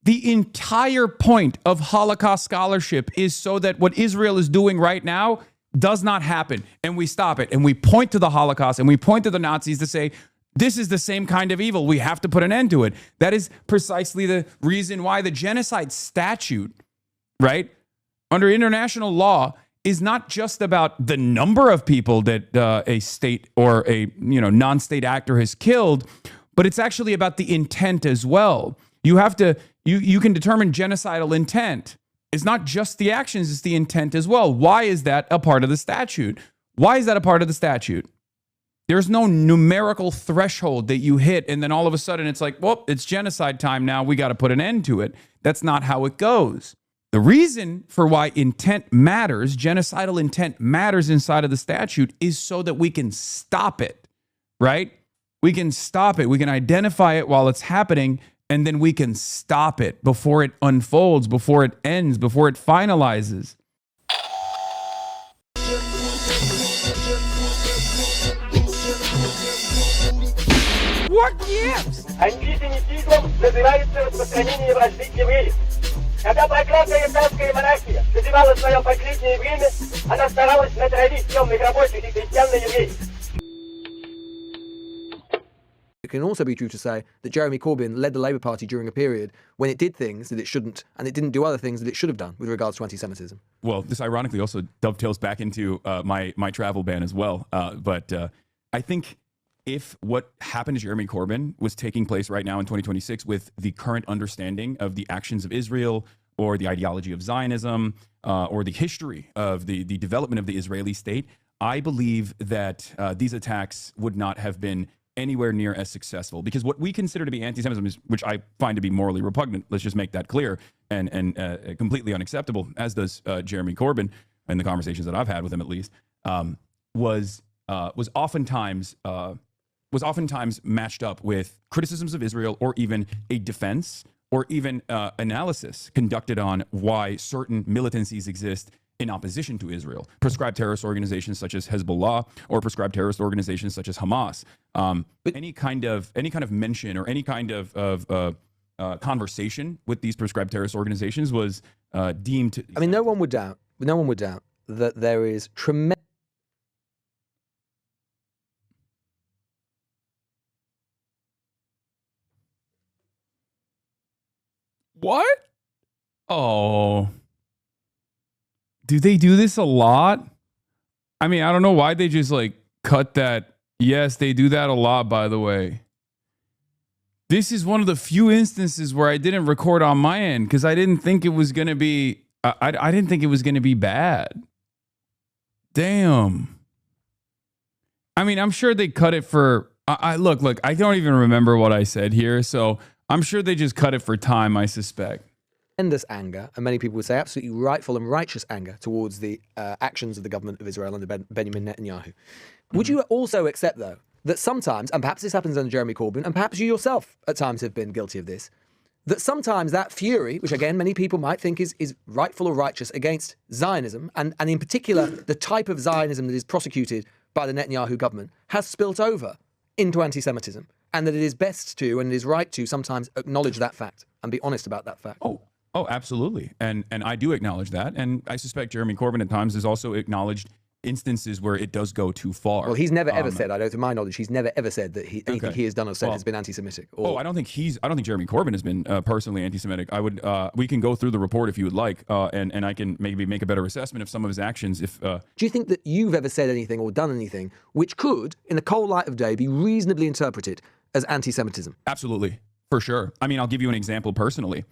The entire point of Holocaust scholarship is so that what Israel is doing right now does not happen, and we stop it, and we point to the Holocaust, and we point to the Nazis to say, this is the same kind of evil. We have to put an end to it. That is precisely the reason why the genocide statute, right, under international law, is not just about the number of people that a state or a non-state actor has killed, but it's actually about the intent as well. You have to you can determine genocidal intent. It's not just the actions, it's the intent as well. Why is that a part of the statute? Why is that a part of the statute? There's no numerical threshold that you hit and then all of a sudden it's like, well, it's genocide time now. We got to put an end to it. That's not how it goes. The reason for why intent matters, genocidal intent matters inside of the statute, is so that we can stop it, right? We can stop it. We can identify it while it's happening, and then we can stop it before it unfolds, before it ends, before it finalizes. What gives? Антисемитизмом называется распространение вражды к евреям. Когда проклятая еврейская монархия доживала свое последнее время, она старалась натравить темных рабочих и крестьян на евреев. It can also be true to say that Jeremy Corbyn led the Labour Party during a period when it did things that it shouldn't, and it didn't do other things that it should have done with regards to anti-Semitism. Well, this ironically also dovetails back into my travel ban as well. But I think if what happened to Jeremy Corbyn was taking place right now in 2026 with the current understanding of the actions of Israel or the ideology of Zionism or the history of the development of the Israeli state, I believe that these attacks would not have been anywhere near as successful, because what we consider to be anti-Semitism, is, which I find to be morally repugnant, let's just make that clear, and completely unacceptable, as does Jeremy Corbyn in the conversations that I've had with him at least, was oftentimes matched up with criticisms of Israel, or even a defense, or even analysis conducted on why certain militancies exist in opposition to Israel, prescribed terrorist organizations such as Hezbollah, or prescribed terrorist organizations such as Hamas. But any kind of mention or any kind of conversation with these prescribed terrorist organizations was deemed to... I mean, no one would doubt that there is tremendous... What? Oh... Do they do this a lot? I mean, I don't know why they just like cut that. Yes, they do that a lot, by the way. This is one of the few instances where I didn't record on my end because I didn't think it was going to be, I didn't think it was going to be bad. Damn. I mean, I'm sure they cut it for, look, I don't even remember what I said here. So I'm sure they just cut it for time, I suspect. Tremendous anger, and many people would say absolutely rightful and righteous anger towards the actions of the government of Israel under Benjamin Netanyahu. Would you also accept, though, that sometimes, and perhaps this happens under Jeremy Corbyn, and perhaps you yourself at times have been guilty of this, that sometimes that fury, which again many people might think is rightful or righteous against Zionism, and in particular the type of Zionism that is prosecuted by the Netanyahu government, has spilt over into anti-Semitism, and that it is best to, and it is right to, sometimes acknowledge that fact and be honest about that fact? Oh, absolutely. And I do acknowledge that. And I suspect Jeremy Corbyn at times has also acknowledged instances where it does go too far. Well, he's never ever said, to my knowledge, he's never ever said that anything he has done or said has been anti-Semitic. I don't think Jeremy Corbyn has been personally anti-Semitic. We can go through the report if you would like, and I can maybe make a better assessment of some of his actions. Do you think that you've ever said anything or done anything which could, in the cold light of day, be reasonably interpreted as anti-Semitism? Absolutely, for sure. I mean, I'll give you an example personally.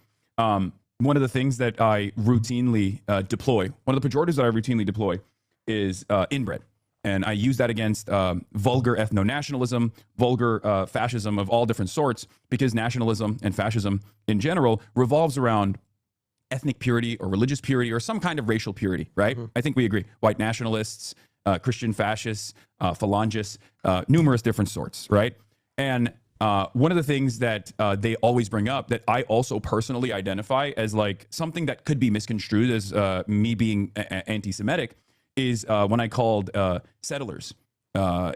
One of the things that I routinely deploy, one of the pejoratives that I routinely deploy is inbred. And I use that against vulgar ethno-nationalism, vulgar fascism of all different sorts, because nationalism and fascism in general revolves around ethnic purity or religious purity or some kind of racial purity, right? Mm-hmm. I think we agree. White nationalists, Christian fascists, phalangists, numerous different sorts, right? And one of the things that they always bring up that I also personally identify as like something that could be misconstrued as me being anti-Semitic is when I called settlers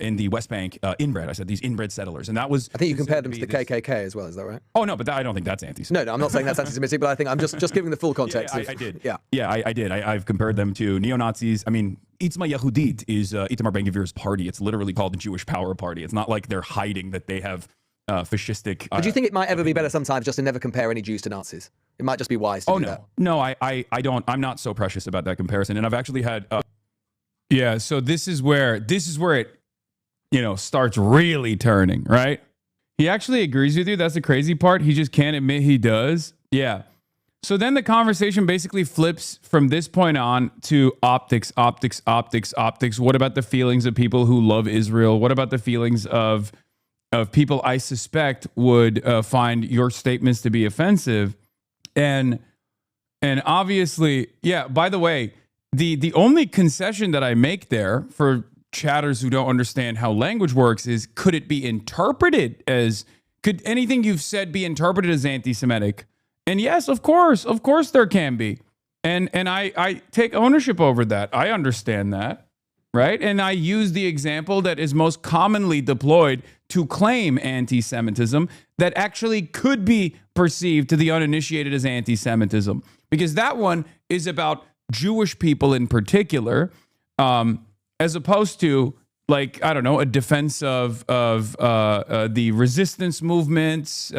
in the West Bank, inbred. I said these inbred settlers, and that was. I think you compared them to the KKK as well. Is that right? Oh no, but I don't think that's anti-Semitic. No, I'm not saying that's anti-Semitic, but I think I'm just giving the full context. I did. Yeah, I did. I've compared them to neo-Nazis. I mean, Itzma Yehudit is Itamar Ben-Gvir's party. It's literally called the Jewish Power Party. It's not like they're hiding that they have fascistic. But do you think it might ever be better sometimes just to never compare any Jews to Nazis? It might just be wise to do that. No, I don't. I'm not so precious about that comparison. And I've actually had. Yeah. So this is where it, starts really turning, right? He actually agrees with you. That's the crazy part. He just can't admit he does. Yeah. So then the conversation basically flips from this point on to optics. What about the feelings of people who love Israel? What about the feelings of people I suspect would find your statements to be offensive? And obviously, yeah, by the way, the only concession that I make there for chatters who don't understand how language works is, could it be interpreted as, could anything you've said be interpreted as anti-Semitic? And yes, of course there can be. And I take ownership over that. I understand that, right? And I use the example that is most commonly deployed to claim anti-Semitism that actually could be perceived to the uninitiated as anti-Semitism, because that one is about Jewish people in particular, as opposed to, like, I don't know, a defense of the resistance movements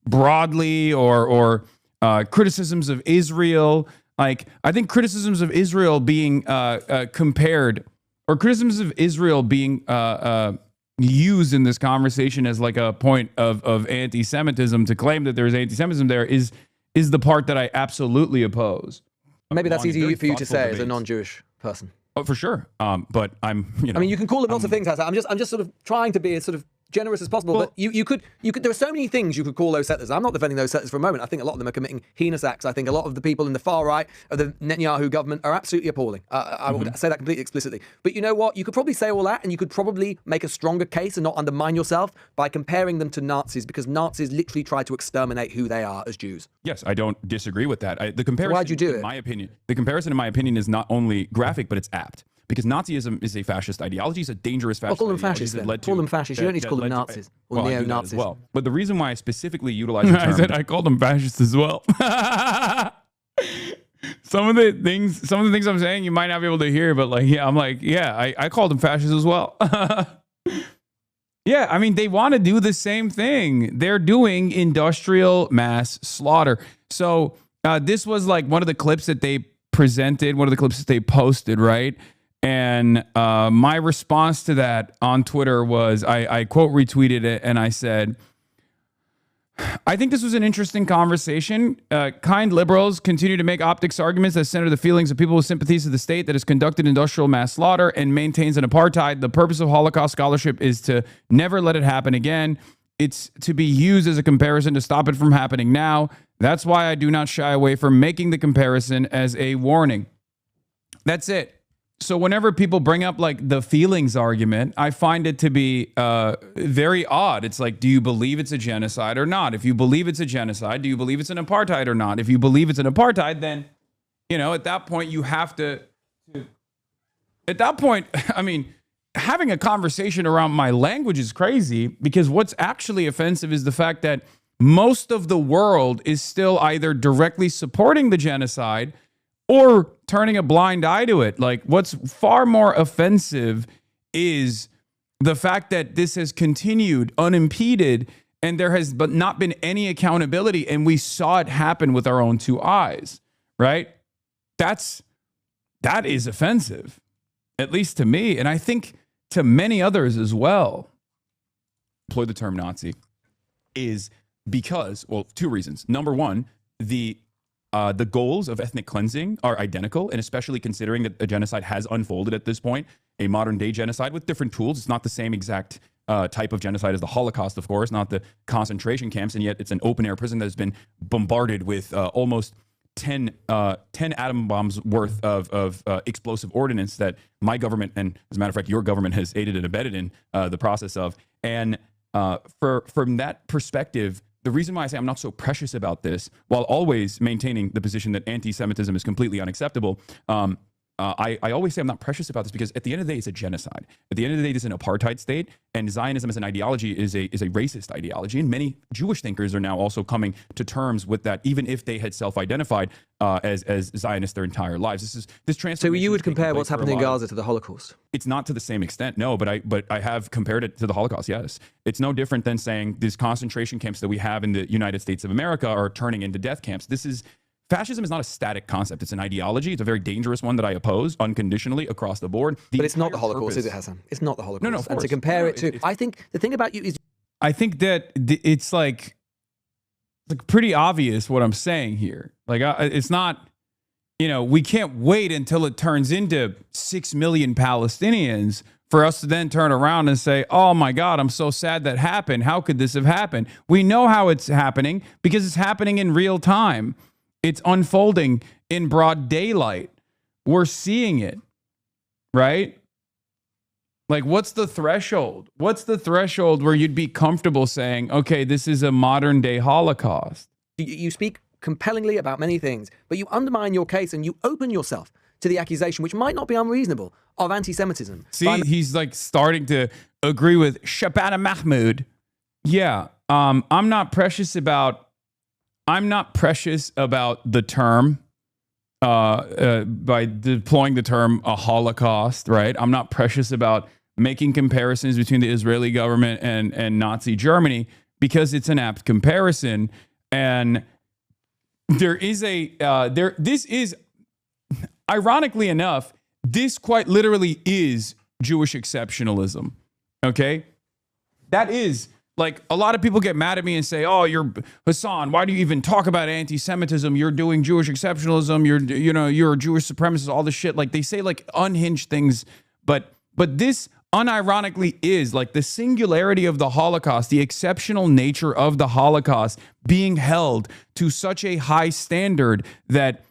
broadly, or criticisms of Israel. Like, I think criticisms of Israel being compared, or criticisms of Israel being used in this conversation as like a point of anti-Semitism, to claim that there's anti-Semitism there, is the part that I absolutely oppose. Maybe that's easy for you to say as a non-Jewish person. Oh, for sure. But I'm, I mean, you can call them lots of things, Hasan. I'm just sort of trying to be as sort of generous as possible. Well, but you could. There are so many things you could call those settlers. I'm not defending those settlers for a moment. I think a lot of them are committing heinous acts. I think a lot of the people in the far right of the Netanyahu government are absolutely appalling. I would say that completely explicitly. But you know what? You could probably say all that, and you could probably make a stronger case and not undermine yourself by comparing them to Nazis, because Nazis literally tried to exterminate who they are as Jews. Yes, I don't disagree with that. The comparison, why'd you do it? In my opinion, in my opinion, is not only graphic, but it's apt. Because Nazism is a fascist ideology. It's a dangerous fascist call them fascists then. Call them fascists. You don't need to call them Nazis or neo-Nazis. Well, but the reason why I specifically utilize the term... I said I called them fascists as well. Some of the things I'm saying you might not be able to hear, but I called them fascists as well. Yeah, I mean, they want to do the same thing. They're doing industrial mass slaughter. So this was like one of the clips that they presented, one of the clips that they posted, right? And my response to that on Twitter was, I quote retweeted it, and I said, I think this was an interesting conversation. Kind liberals continue to make optics arguments that center the feelings of people with sympathies to the state that has conducted industrial mass slaughter and maintains an apartheid. The purpose of Holocaust scholarship is to never let it happen again. It's to be used as a comparison to stop it from happening now. That's why I do not shy away from making the comparison as a warning. That's it. So whenever people bring up like the feelings argument, I find it to be very odd. It's like, do you believe it's a genocide or not? If you believe it's a genocide, do you believe it's an apartheid or not? If you believe it's an apartheid, then, at that point you have to at that point, I mean, having a conversation around my language is crazy, because what's actually offensive is the fact that most of the world is still either directly supporting the genocide or turning a blind eye to it. Like, what's far more offensive is the fact that this has continued unimpeded and there has not been any accountability, and we saw it happen with our own two eyes, right? That is offensive, at least to me, and I think to many others as well. Employ the term Nazi is because, well, two reasons. Number one, the goals of ethnic cleansing are identical, and especially considering that a genocide has unfolded at this point, a modern day genocide with different tools. It's not the same exact type of genocide as the Holocaust, of course, not the concentration camps, and yet it's an open air prison that has been bombarded with almost 10 atom bombs worth of explosive ordnance that my government, and as a matter of fact, your government has aided and abetted in the process of. And from that perspective, the reason why I say I'm not so precious about this, while always maintaining the position that anti-Semitism is completely unacceptable, I always say I'm not precious about this because at the end of the day, it's a genocide. At the end of the day, this is an apartheid state, and Zionism as an ideology is a racist ideology. And many Jewish thinkers are now also coming to terms with that, even if they had self-identified as Zionists their entire lives. This transformation. So you would compare what's happening in Gaza to the Holocaust? It's not to the same extent, no, but I have compared it to the Holocaust, yes. It's no different than saying these concentration camps that we have in the United States of America are turning into death camps. Fascism is not a static concept. It's an ideology. It's a very dangerous one that I oppose unconditionally across the board. But it's not the Holocaust, is it, Hasan? It's not the Holocaust. No, of course. And to compare it to, I think the thing about you is, I think that it's like pretty obvious what I'm saying here. Like it's not, we can't wait until it turns into 6 million Palestinians for us to then turn around and say, oh my God, I'm so sad that happened. How could this have happened? We know how it's happening because it's happening in real time. It's unfolding in broad daylight. We're seeing it, right? Like, what's the threshold? What's the threshold where you'd be comfortable saying, okay, this is a modern day Holocaust? You speak compellingly about many things, but you undermine your case and you open yourself to the accusation, which might not be unreasonable, of anti-Semitism. See, he's like starting to agree with Shabana Mahmoud. Yeah, I'm not precious about the term by deploying the term a Holocaust, right? I'm not precious about making comparisons between the Israeli government and Nazi Germany because it's an apt comparison. And this is, ironically enough, this quite literally is Jewish exceptionalism, okay? That is, like, a lot of people get mad at me and say, oh, you're Hasan, why do you even talk about anti-Semitism? You're doing Jewish exceptionalism. You're a Jewish supremacist, all this shit. Like, they say like unhinged things, but this unironically is like the singularity of the Holocaust, the exceptional nature of the Holocaust being held to such a high standard that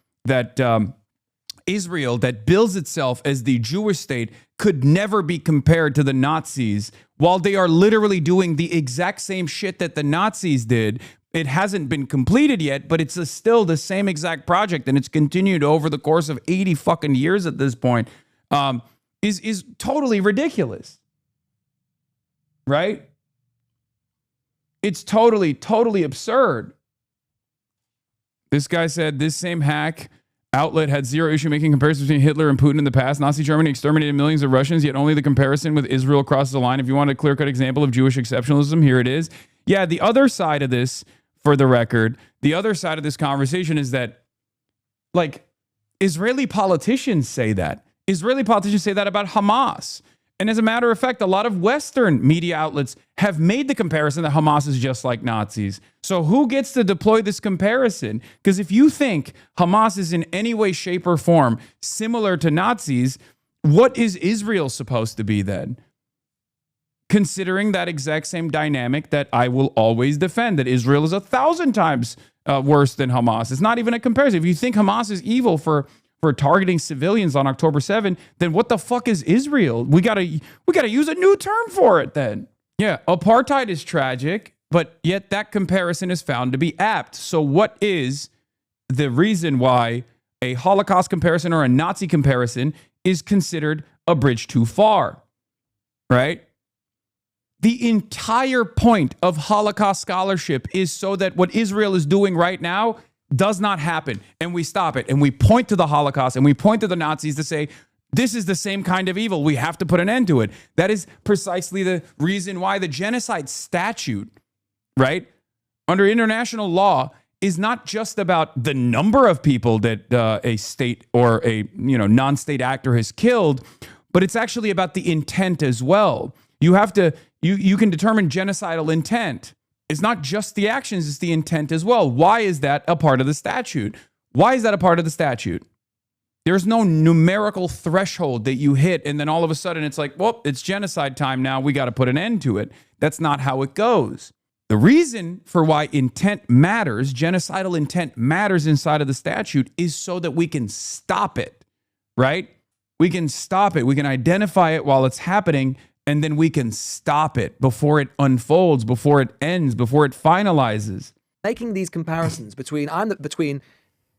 Israel, that bills itself as the Jewish state, could never be compared to the Nazis, while they are literally doing the exact same shit that the Nazis did. It hasn't been completed yet, but it's still the same exact project, and it's continued over the course of 80 fucking years at this point, is totally ridiculous. Right? It's totally absurd. This guy said this same hack outlet had zero issue making comparisons between Hitler and Putin in the past. Nazi Germany exterminated millions of Russians, yet only the comparison with Israel crosses the line. If you want a clear-cut example of Jewish exceptionalism, here it is. Yeah, the other side of this, for the record, the other side of this conversation is that, like, Israeli politicians say that. Israeli politicians say that about Hamas. And as a matter of fact, a lot of Western media outlets have made the comparison that Hamas is just like Nazis. So who gets to deploy this comparison? Because if you think Hamas is in any way, shape, or form similar to Nazis, what is Israel supposed to be then? Considering that exact same dynamic that I will always defend, that Israel is 1,000 times worse than Hamas. It's not even a comparison. If you think Hamas is evil for targeting civilians on October 7, then what the fuck is Israel? We gotta use a new term for it then. Yeah, apartheid is tragic, but yet that comparison is found to be apt. So what is the reason why a Holocaust comparison or a Nazi comparison is considered a bridge too far, right? The entire point of Holocaust scholarship is so that what Israel is doing right now does not happen, and we stop it, and we point to the Holocaust, and we point to the Nazis to say, this is the same kind of evil. We have to put an end to it. That is precisely the reason why the genocide statute, right, under international law, is not just about the number of people that a state or a non-state actor has killed, but it's actually about the intent as well. You have to you can determine genocidal intent. It's not just the actions, it's the intent as well. Why is that a part of the statute? Why is that a part of the statute? There's no numerical threshold that you hit and then all of a sudden it's like, well, it's genocide time now. We got to put an end to it. That's not how it goes. The reason for why intent matters, genocidal intent matters inside of the statute, is so that we can stop it, right? We can stop it. We can identify it while it's happening, and then we can stop it before it unfolds, before it ends, before it finalizes. Making these comparisons between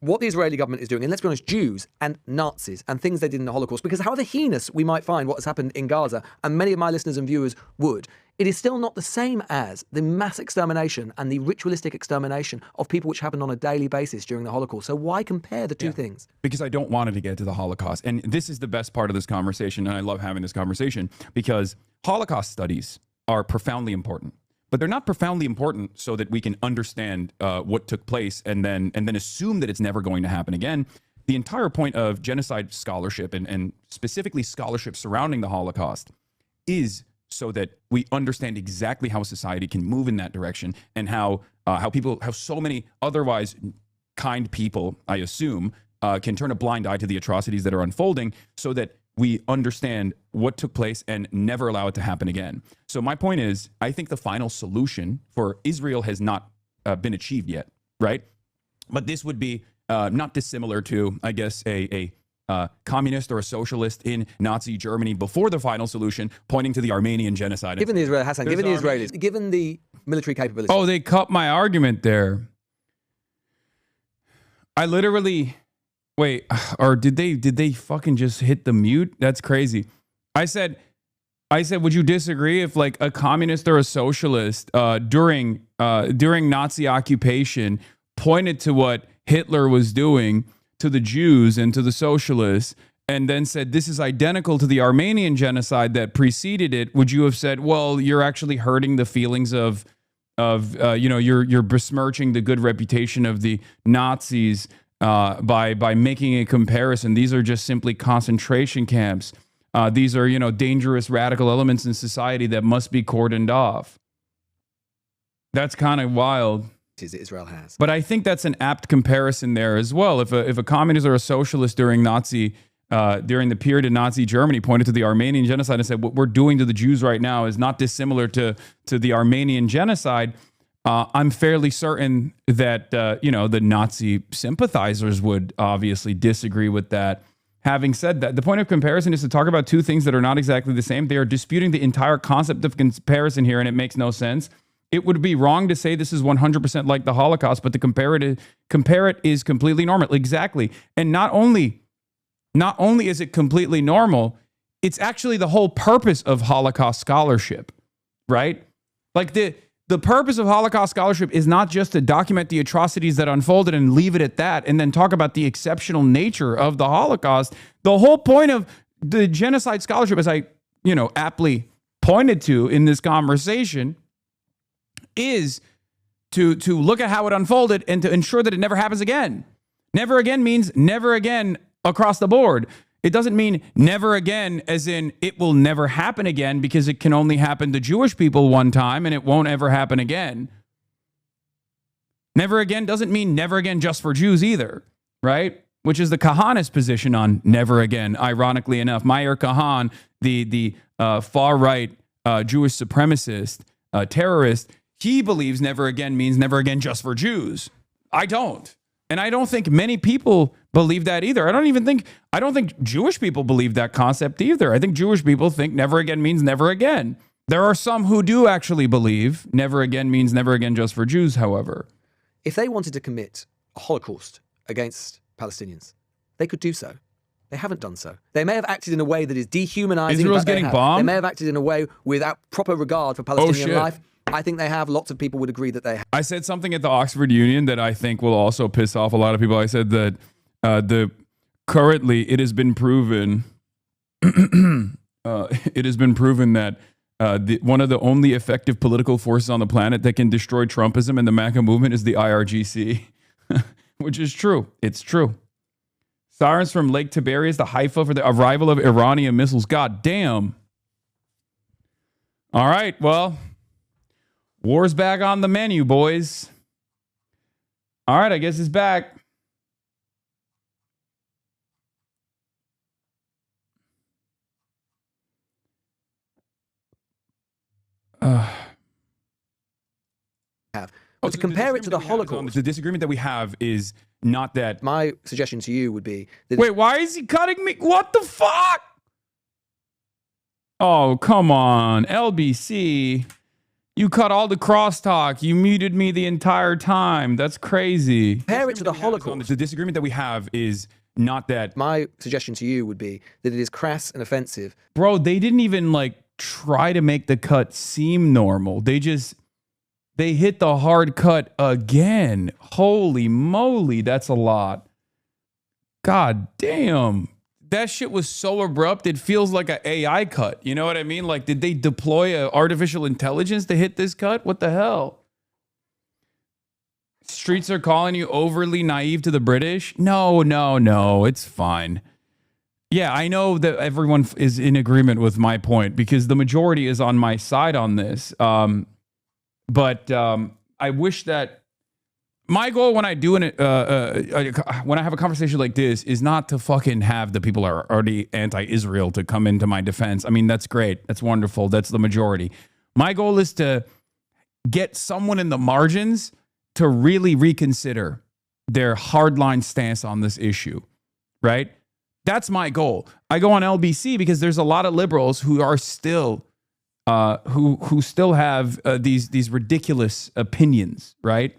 what the Israeli government is doing, and let's be honest, Jews and Nazis and things they did in the Holocaust, because however heinous we might find what has happened in Gaza, and many of my listeners and viewers would, it is still not the same as the mass extermination and the ritualistic extermination of people which happened on a daily basis during the Holocaust. So why compare the two things? Because I don't want it to get to the Holocaust. And this is the best part of this conversation, and I love having this conversation, because Holocaust studies are profoundly important. But they're not profoundly important so that we can understand what took place and then assume that it's never going to happen again. The entire point of genocide scholarship and specifically scholarship surrounding the Holocaust is so that we understand exactly how society can move in that direction, and how so many otherwise kind people, I assume, can turn a blind eye to the atrocities that are unfolding, so that we understand what took place and never allow it to happen again. So my point is, I think the final solution for Israel has not been achieved yet, right? But this would be not dissimilar to, I guess, a communist or a socialist in Nazi Germany before the final solution, pointing to the Armenian genocide. Given the Israelis, given the military capabilities. Oh, they cut my argument there. I literally... Wait, or did they fucking just hit the mute? That's crazy. I said, would you disagree if like a communist or a socialist during Nazi occupation pointed to what Hitler was doing to the Jews and to the socialists, and then said this is identical to the Armenian genocide that preceded it? Would you have said, well, you're actually hurting the feelings of you're besmirching the good reputation of the Nazis by making a comparison? These are just simply concentration camps. These are, dangerous radical elements in society that must be cordoned off. That's kind of wild. Israel has. But I think that's an apt comparison there as well. If a communist or a socialist during the period of Nazi Germany pointed to the Armenian genocide and said what we're doing to the Jews right now is not dissimilar to the Armenian genocide, I'm fairly certain that, the Nazi sympathizers would obviously disagree with that. Having said that, the point of comparison is to talk about two things that are not exactly the same. They are disputing the entire concept of comparison here, and it makes no sense. It would be wrong to say this is 100% like the Holocaust, but to compare it is completely normal. Exactly. And not only is it completely normal, it's actually the whole purpose of Holocaust scholarship, right? Like the purpose of Holocaust scholarship is not just to document the atrocities that unfolded and leave it at that, and then talk about the exceptional nature of the Holocaust. The whole point of the genocide scholarship, as I, aptly pointed to in this conversation, is to look at how it unfolded and to ensure that it never happens again. Never again means never again across the board. It doesn't mean never again as in it will never happen again, because it can only happen to Jewish people one time and it won't ever happen again. Never again doesn't mean never again just for Jews either, right? Which is the Kahanist position on never again, ironically enough. Meir Kahan, the far-right Jewish supremacist, terrorist, he believes never again means never again just for Jews. I don't. And I don't think many people believe that either. I don't think Jewish people believe that concept either. I think Jewish people think never again means never again. There are some who do actually believe never again means never again just for Jews, however. If they wanted to commit a Holocaust against Palestinians, they could do so. They haven't done so. They may have acted in a way that is dehumanizing. Israel's getting bombed? They may have acted in a way without proper regard for Palestinian life. I think they have. Lots of people would agree that they have. I said something at the Oxford Union that I think will also piss off a lot of people. I said that currently it has been proven that one of the only effective political forces on the planet that can destroy Trumpism and the MAGA movement is the IRGC, which is true. It's true. Sirens from Lake Tiberias to Haifa for the arrival of Iranian missiles. God damn. All right, well, war's back on the menu, boys. All right, I guess it's back. But to compare it to the Holocaust, the disagreement that we have is not that. My suggestion to you would be that wait, why is he cutting me? What the fuck? Oh, come on, LBC. You cut all the crosstalk. You muted me the entire time. That's crazy. Compare it to the Holocaust. The disagreement that we have is not that. My suggestion to you would be that it is crass and offensive. Bro, they didn't even like try to make the cut seem normal. They hit the hard cut again. Holy moly, that's a lot. God damn. That shit was so abrupt, it feels like an AI cut. You know what I mean? Like, did they deploy artificial intelligence to hit this cut? What the hell? Streets are calling you overly naive to the British? No, it's fine. Yeah, I know that everyone is in agreement with my point because the majority is on my side on this. But I wish that my goal when I do when I have a conversation like this is not to fucking have the people who are already anti-Israel to come into my defense. I mean, that's great. That's wonderful. That's the majority. My goal is to get someone in the margins to really reconsider their hardline stance on this issue, right? That's my goal. I go on LBC because there's a lot of liberals who are still who still have these ridiculous opinions, right?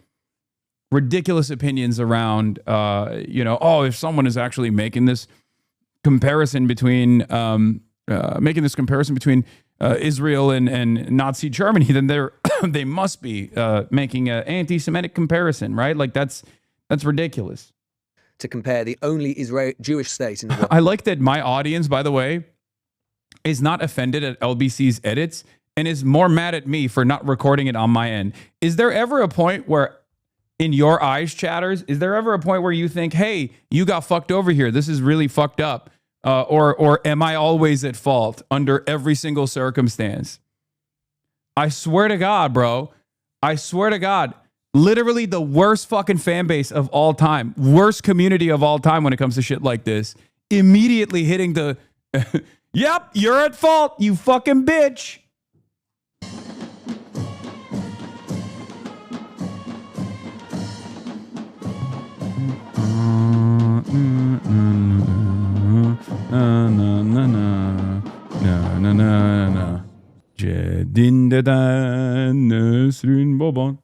Ridiculous opinions around, if someone is actually making this comparison between Israel and Nazi Germany, then they must be making an anti-Semitic comparison, right? Like that's ridiculous. To compare the only Jewish state in the world. I like that my audience, by the way, is not offended at LBC's edits and is more mad at me for not recording it on my end. Is there ever a point where, in your eyes, chatters, is there ever a point where you think, hey, you got fucked over here, this is really fucked up? Or am I always at fault under every single circumstance? I swear to God, bro. I swear to God. Literally the worst fucking fan base of all time. Worst community of all time when it comes to shit like this. Immediately hitting the, yep, you're at fault, you fucking bitch. Cedin deden Nesrin baban.